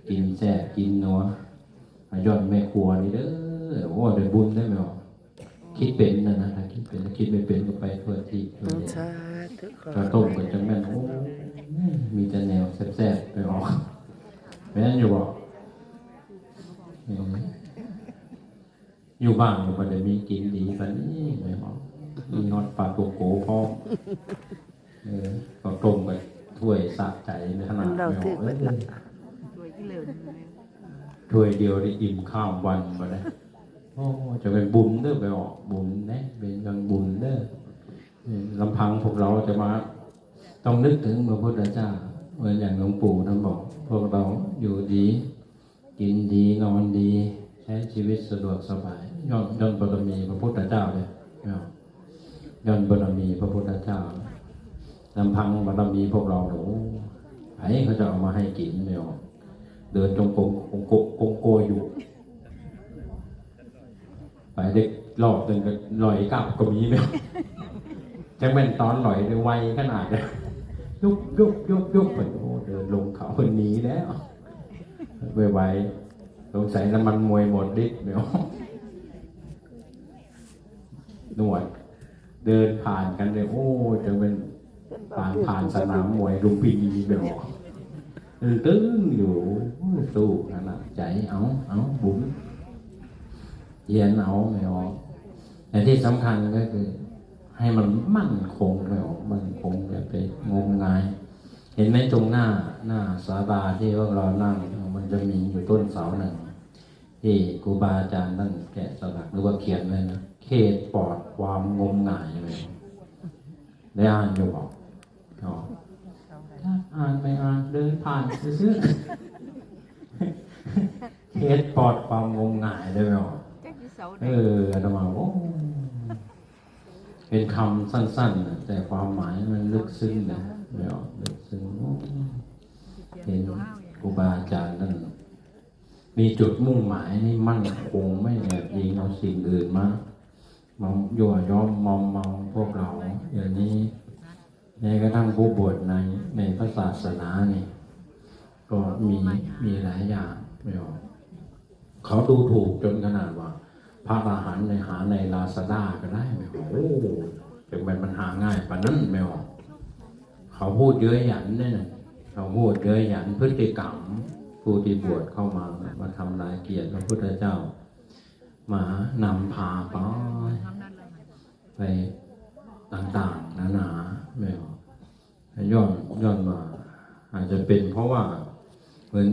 กินแซ่บกินนัวย้อนแม่ครัวนี่เด้อโอ้ได้บุญได้ไหมอ๋อคิดเป็นนะถ้าคิดเป็นถ้าคิดไม่เป็นก็ไปทั่วที่ทั่วแดนก็ต้มกันจังแม่นโอ้มีแต่แนวแซ่บๆไปออกแม่นอยู่บ่อยู่บ้านก็ได้มีกินดีปานนี้แม่นบ่มีฮอดปลาโกโก้พร้อมก็ต้มกันถ้วยสะใจในขนาดไม่ออกถ้วยเดียวได้อิ่มข้ามวันมาได้โอ้จะเป็นบุญเด้อไปออกบุญนะเป็นการบุญเด้อลำพังพวกเราจะมาต้องนึกถึงพระพุทธเจ้าเหมือนอย่างหลวงปู่ท่านบอกพวกเราอยู่ดีกินดีนอนดีใช้ชีวิตสะดวกสบายย่อนบารมีพระพุทธเจ้าเลยย่อนบารมีพระพุทธเจ้าลำพังบารมีพวกเราหนูไอ้เขาจะเอามาให้กินไม่ออกเดินจงกรมโกอยู่ไปเด็กหลอกตึงกันลอยกลับก็มีไหมจังเป็นตอนลอยไวขนาดเลยยุบไปโอ้เดินลงเขาคนนี้แล้วไวสงสัยน้ำมันมวยหมดดิไม่ออกหนวดเดินผ่านกันเลยโอ้จังเป็นผ่านสนามมวยลุมพินีไม่ออกตึ้งอยู่สู้ขนาดใจเอาบุ๋มเย็นเอาไม่ออกแต่ที่สำคัญก็คือให้มันมั่นคงไม่ออกมั่นคงอย่าไปงมงายเห็นไหมตรงหน้าศาลาที่พวกเรานั่งมันจะมีอยู่ต้นเสาหนึ่งที่ครูบาอาจารย์ท่านแกะสลักหรือว่าเขียนไว้นะเขตปลอดความงมงายเลยได้อ่านอยู่บอกถ้าอ่านไม่อ่านเดินผ่านซื้อเขตปลอดความงมงายได้ไหมอ๋ออาตมาโอ้เป็นคำสั้นๆแต่ความหมายมันลึกซึ้งนะไม่ออกลึกซึ้งเห็นครูบาอาจารย์นั่นมีจุดมุ่งหมายนี่มั่นคงไม่แอบยิงเอาสิ่งอื่นมายั่วย้อมมอมเมาพวกเราอย่างนี้แม้กระทั่งผู้บวชในพระศาสนานี่ก็มีหลายอย่างไม่ออกเขาดูถูกจนขนาดว่าพระอรหันต์ในหาในลาซาด้าก็ได้ไม่ออกโอ้เป็นมันหาง่ายปานนั้นไม่ออกเขาพูดเย้ยหยันเนี่ยเขาพูดเย้ยหยันพฤติกรรมผู้ที่บวชเข้ามาทำลายเกียรติพระพุทธเจ้ามานำพาไปต่างๆนานาไม่ออกย้อนมาอาจจะเป็นเพราะว่าเหมือน